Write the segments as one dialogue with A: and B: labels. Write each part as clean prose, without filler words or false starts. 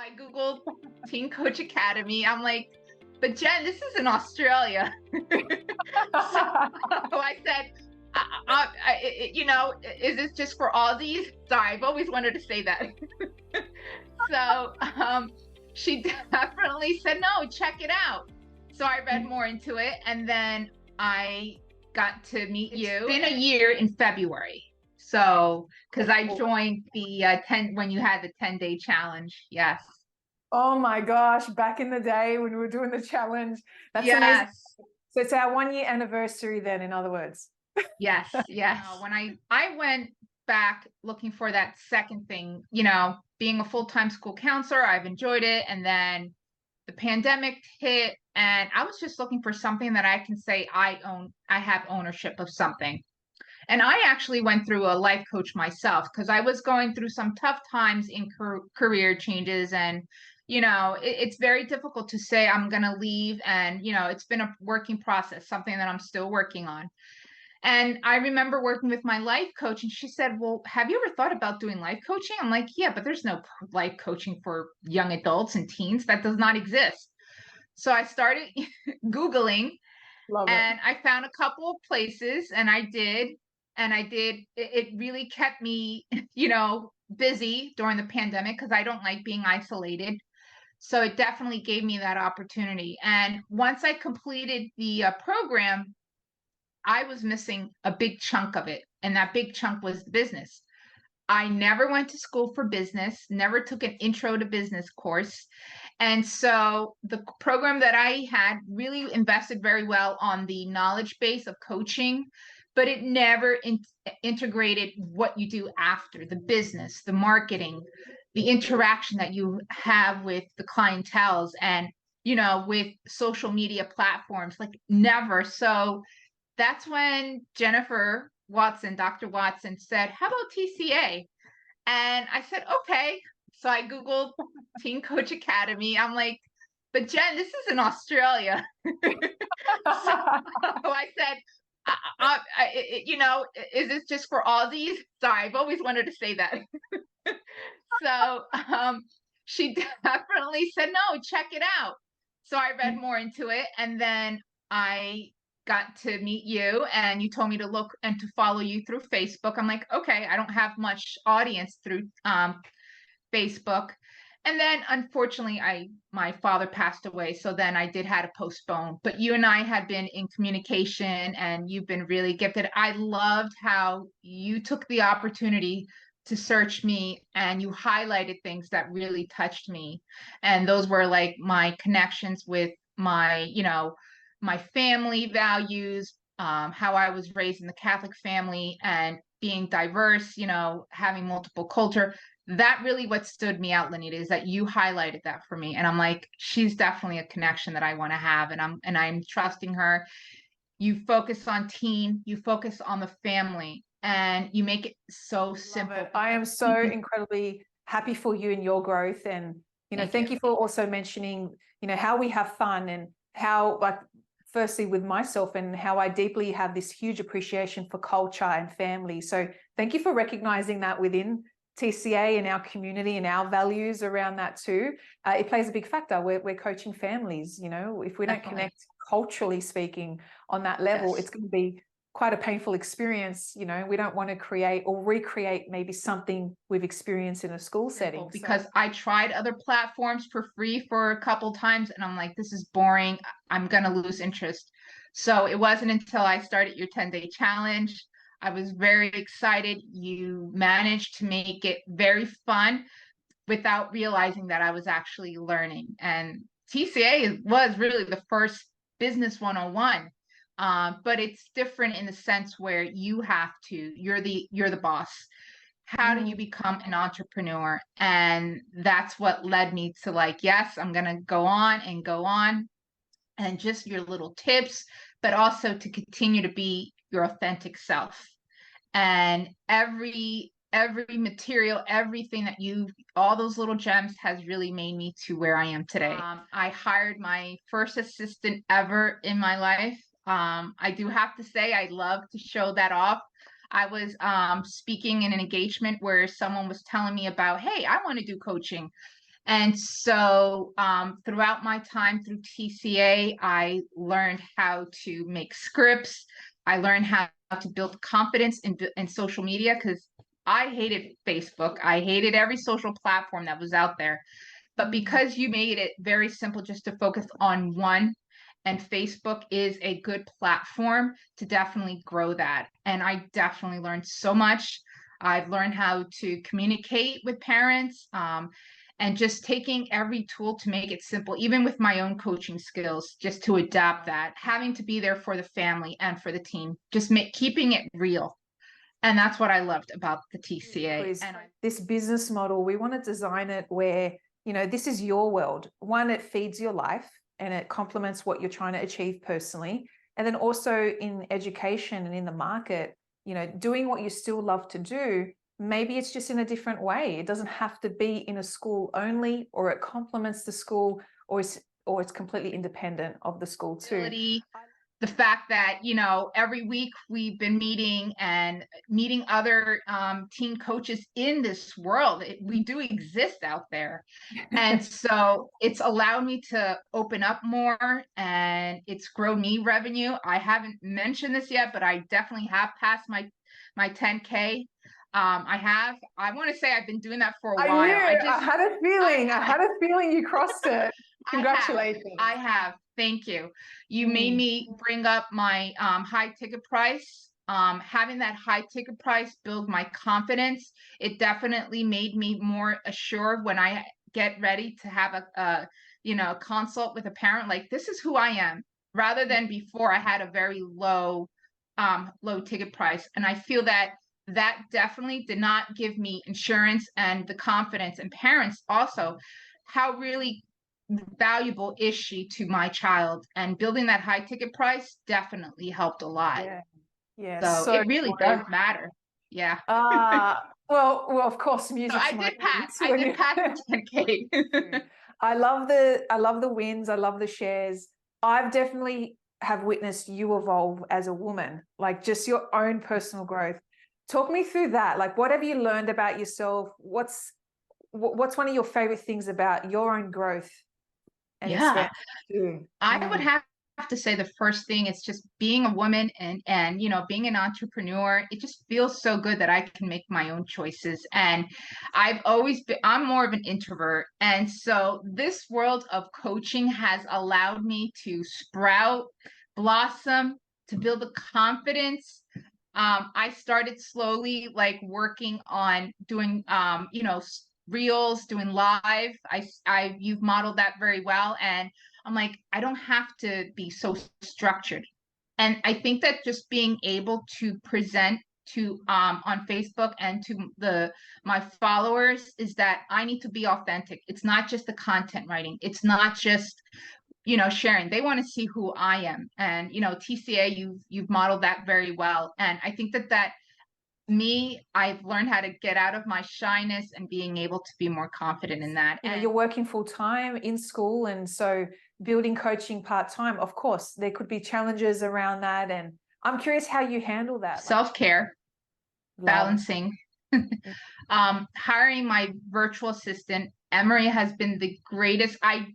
A: I Googled Teen Coach Academy. I'm like, but Jen, this is in Australia. So I said, is this just for Aussies? So I've always wanted to say that. So she definitely said, no, check it out. So I read more into it, and then I got to meet you. It's been a year in February. So, because I joined the 10 when you had the 10-day challenge. Yes.
B: Oh my gosh, back in the day when we were doing the challenge. That's
A: Yes.
B: amazing. So it's our 1 year anniversary then, in other words.
A: Yes, yes. When I went back looking for that second thing, being a full-time school counselor, I've enjoyed it. And then the pandemic hit, and I was just looking for something that I can say I have ownership of something. And I actually went through a life coach myself because I was going through some tough times in career changes. And, it's very difficult to say I'm going to leave. And, it's been a working process, something that I'm still working on. And I remember working with my life coach, and she said, well, have you ever thought about doing life coaching? I'm like, yeah, but there's no life coaching for young adults and teens. That does not exist. So I started Googling.
B: Love
A: and
B: it.
A: I found a couple of places, and I did. It really kept me, busy during the pandemic because I don't like being isolated. So it definitely gave me that opportunity. And once I completed the program, I was missing a big chunk of it. And that big chunk was business. I never went to school for business, never took an intro to business course. And so the program that I had really invested very well on the knowledge base of coaching, but it never integrated what you do after the business, the marketing, the interaction that you have with the clientels and, with social media platforms, like never. So that's when Jennifer Watson, Dr. Watson said, how about TCA? And I said, okay. So I Googled Teen Coach Academy. I'm like, but Jen, this is in Australia. So I said, is this just for Aussies? Sorry, I've always wanted to say that. So she definitely said, no, check it out. So I read more into it, and then I got to meet you, and you told me to look and to follow you through Facebook. I'm like, okay, I don't have much audience through Facebook. And then unfortunately, my father passed away. So then I did have to postpone. But you and I had been in communication, and you've been really gifted. I loved how you took the opportunity to search me, and you highlighted things that really touched me. And those were like my connections with my family values, how I was raised in the Catholic family, and being diverse, having multiple culture. That really what stood me out, Lenita, is that you highlighted that for me. And I'm like, she's definitely a connection that I want to have. And I'm trusting her. You focus on team, you focus on the family, and you make it so simple.
B: I am so incredibly happy for you and your growth. And, thank you for also mentioning, how we have fun, and how, like, firstly with myself, and how I deeply have this huge appreciation for culture and family. So thank you for recognizing that within TCA and our community and our values around that too. It plays a big factor. We're coaching families, if we don't connect culturally speaking on that level,
A: Yes.
B: It's going to be quite a painful experience. We don't want to create or recreate maybe something we've experienced in a school setting.
A: Because I tried other platforms for free for a couple times, and I'm like, this is boring. I'm going to lose interest. So it wasn't until I started your 10-day challenge. I was very excited. You managed to make it very fun without realizing that I was actually learning. And TCA was really the first business 101. But it's different in the sense where you're the boss. How do you become an entrepreneur? And that's what led me to like, yes, I'm going to go on and go on, and just your little tips, but also to continue to be your authentic self. And every material, everything that all those little gems has really made me to where I am today. I hired my first assistant ever in my life. I do have to say, I love to show that off. I was speaking in an engagement where someone was telling me about, hey, I want to do coaching. And so throughout my time through TCA, I learned how to make scripts. I learned how to build confidence in social media, because I hated Facebook. I hated every social platform that was out there. But because you made it very simple just to focus on one, and Facebook is a good platform to definitely grow that. And I definitely learned so much. I've learned how to communicate with parents, and just taking every tool to make it simple, even with my own coaching skills, just to adapt that, having to be there for the family and for the team, just keeping it real. And that's what I loved about the TCA. And
B: this business model, we want to design it where, you know, this is your world. One, it feeds your life and it complements what you're trying to achieve personally. And then also in education and in the market, you know, doing what you still love to do, maybe it's just in a different way. It doesn't have to be in a school only, or it complements the school, or it's completely independent of the school too.
A: The fact that, you know, every week we've been meeting other teen coaches in this world. We do exist out there. And so it's allowed me to open up more, and it's grown me revenue. I haven't mentioned this yet, but I definitely have passed my 10K. I want to say I've been doing that for a while.
B: I had a feeling you crossed it. Congratulations.
A: I have. Thank you. You made me bring up my high ticket price. Having that high ticket price build my confidence. It definitely made me more assured when I get ready to have a consult with a parent, like, this is who I am, rather than before I had a very low ticket price. And I feel that definitely did not give me insurance and the confidence, and parents also, how really valuable is she to my child, and building that high ticket price definitely helped a lot. So it really does matter.
B: Well, of course, music.
A: So I did pass the 10K.
B: I love the wins. I love the shares. I've definitely have witnessed you evolve as a woman, like just your own personal growth. Talk me through that. Like, what have you learned about yourself? What's one of your favorite things about your own growth?
A: And I would have to say the first thing is just being a woman, and you know, being an entrepreneur. It just feels so good that I can make my own choices. And I'm more of an introvert, and so this world of coaching has allowed me to sprout, blossom, to build the confidence. I started slowly, like, working on doing reels, doing live. You've modeled that very well, and I'm like, I don't have to be so structured. And I think that just being able to present to on Facebook and to my followers is that I need to be authentic. It's not just the content writing. It's not just, you know, sharing. They want to see who I am. And, you know, TCA, you've modeled that very well. And I think that I've learned how to get out of my shyness and being able to be more confident in that.
B: You know, you're working full time in school, and so building coaching part time. Of course, there could be challenges around that, and I'm curious how you handle that.
A: Self-care, balancing. Hiring my virtual assistant, Emery, has been the greatest. I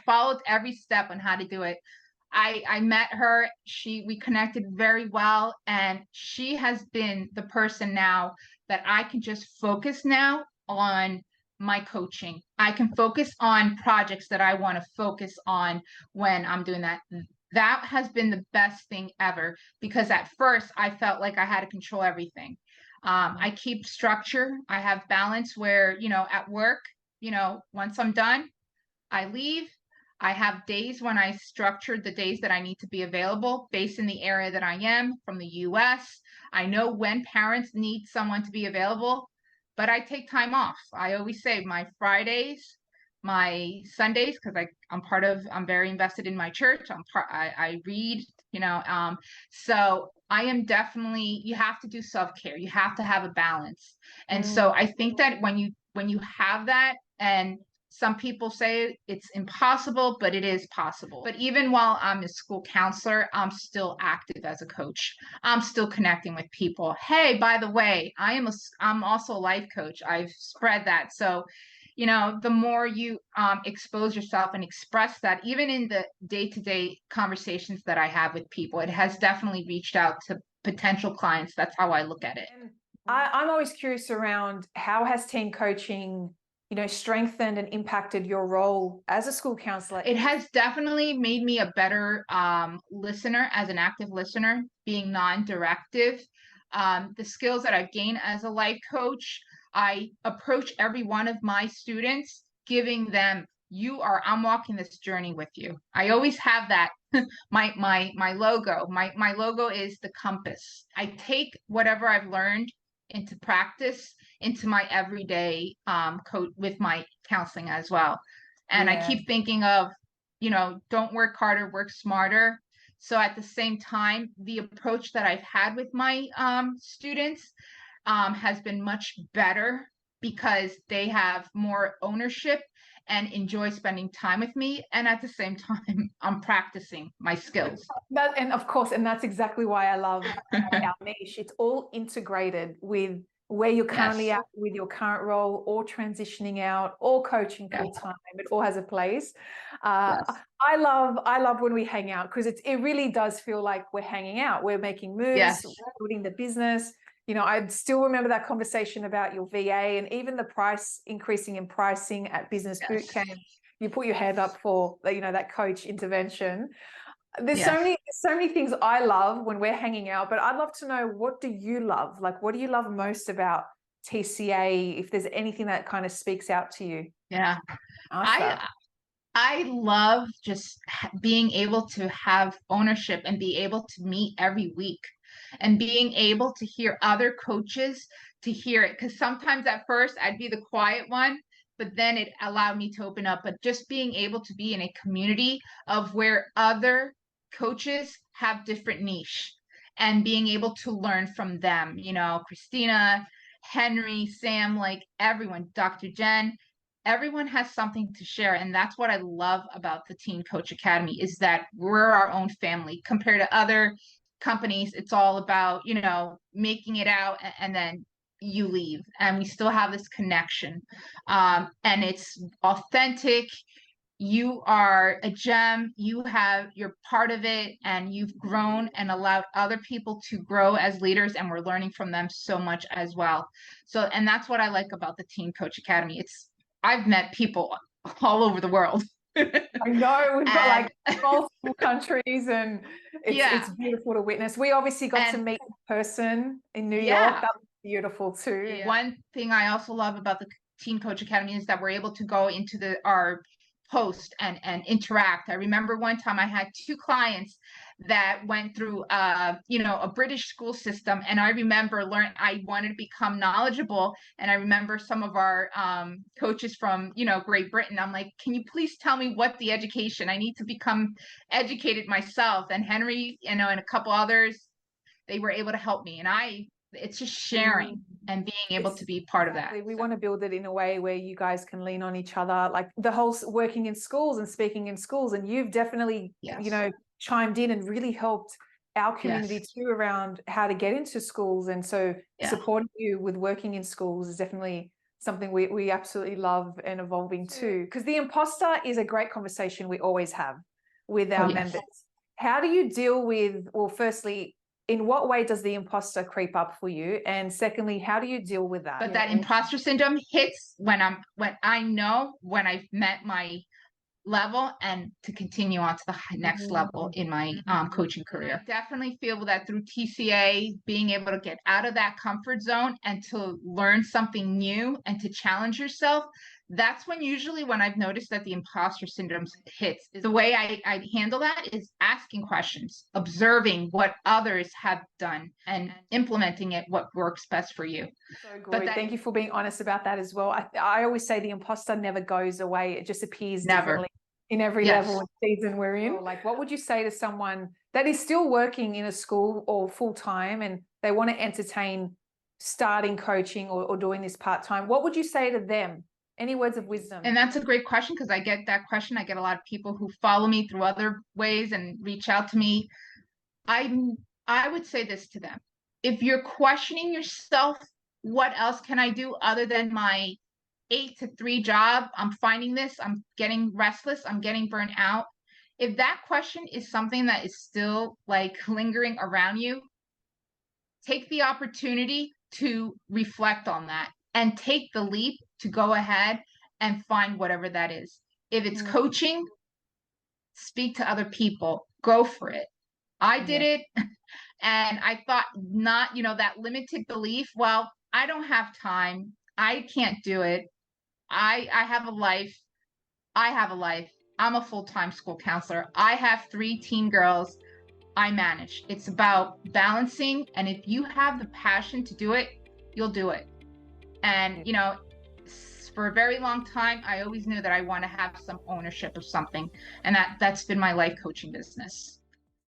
A: followed every step on how to do it. I met her, we connected very well, and she has been the person now that I can just focus now on my coaching. I can focus on projects that I want to focus on when I'm doing that. That has been the best thing ever, because at first I felt like I had to control everything. I keep structure. I have balance where, you know, at work, you know, once I'm done, I leave. I have days when I structured the days that I need to be available based in the area that I am from the US. I know when parents need someone to be available, but I take time off. I always say my Fridays, my Sundays, because I'm very invested in my church. I read, you know, so I am definitely, you have to do self-care. You have to have a balance. And so I think that when you have that, and some people say it's impossible, but it is possible. But even while I'm a school counselor, I'm still active as a coach. I'm still connecting with people. Hey, by the way, I'm also a life coach. I've spread that. So, the more you expose yourself and express that, even in the day-to-day conversations that I have with people, it has definitely reached out to potential clients. That's how I look at it.
B: And I'm always curious around how has teen coaching, strengthened and impacted your role as a school counselor?
A: It has definitely made me a better listener, as an active listener, being non-directive. The skills that I've gained as a life coach, I approach every one of my students, giving them, I'm walking this journey with you. I always have that. my logo. My logo is the compass. I take whatever I've learned into practice, into my everyday coach with my counseling as well. And I keep thinking of, don't work harder, work smarter. So at the same time, the approach that I've had with my students has been much better because they have more ownership and enjoy spending time with me. And at the same time, I'm practicing my skills.
B: And of course, and that's exactly why I love our niche. It's all integrated with where you're currently at with your current role, or transitioning out, or coaching full time. It all has a place. I love when we hang out, because it really does feel like we're hanging out. We're making moves, we're building the business. I still remember that conversation about your VA, and even the price increasing in pricing at business boot camp. You put your hand up for, that coach intervention. There's so many things I love when we're hanging out, but I'd love to know, what do you love? Like, what do you love most about TCA? If there's anything that kind of speaks out to you.
A: Yeah. I love just being able to have ownership and be able to meet every week, and being able to hear other coaches, to hear it. Because sometimes at first I'd be the quiet one, but then it allowed me to open up. But just being able to be in a community of where other coaches have different niche, and being able to learn from them, Christina, Henry, Sam, like everyone, Dr. Jen, everyone has something to share. And that's what I love about the Teen Coach Academy, is that we're our own family compared to other companies. It's all about, making it out and then you leave, and we still have this connection. And it's authentic. You are a gem. You're part of it, and you've grown and allowed other people to grow as leaders, and we're learning from them so much as well. So, and that's what I like about the Teen Coach Academy. I've met people all over the world.
B: I know, we've got like multiple countries, and it's beautiful to witness. We obviously got to meet in person in New York. That was beautiful too.
A: One thing I also love about the Teen Coach Academy is that we're able to go into our post and interact. I remember one time I had 2 clients that went through a British school system, and I remember I wanted to become knowledgeable, and I remember some of our coaches from Great Britain. I'm like, can you please tell me what the education, I need to become educated myself. And Henry, and a couple others, they were able to help me, and it's just sharing and being able to be part of that.
B: We want to build it in a way where you guys can lean on each other, like the whole working in schools and speaking in schools. And you've definitely, chimed in and really helped our community too around how to get into schools. And so supporting you with working in schools is definitely something we absolutely love and evolving too. Because the imposter is a great conversation we always have with our members. How do you deal with, well, firstly, in what way does the imposter creep up for you? And secondly, how do you deal with that?
A: But that imposter syndrome hits when I know when I've met my level, and to continue on to the next level in my coaching career. I definitely feel that through TCA, being able to get out of that comfort zone and to learn something new and to challenge yourself, that's usually when I've noticed that the imposter syndrome hits. The way I handle that is asking questions, observing what others have done, and implementing it what works best for you.
B: So good. Thank you for being honest about that as well. I always say the imposter never goes away. It just appears differently in every level and season we're in. Like, what would you say to someone that is still working in a school or full time, and they want to entertain starting coaching or doing this part-time? What would you say to them? Any words of wisdom?
A: And that's a great question, because I get that question. I get a lot of people who follow me through other ways and reach out to me. I would say this to them. If you're questioning yourself, what else can I do other than my 8 to 3 job, I'm finding this, I'm getting restless, I'm getting burnt out. If that question is something that is still like lingering around you, take the opportunity to reflect on that and take the leap to go ahead and find whatever that is. If it's
B: Mm,
A: coaching, speak to other people, go for it. I did
B: yeah.
A: it and I thought not, that limited belief, well, I don't have time. I can't do it. I have a life. I have a life. I'm a full-time school counselor. I have 3 teen girls I manage. It's about balancing. And if you have the passion to do it, you'll do it. And,
B: Yeah.
A: for a very long time, I always knew that I want to have some ownership of something. And that's been my life coaching business.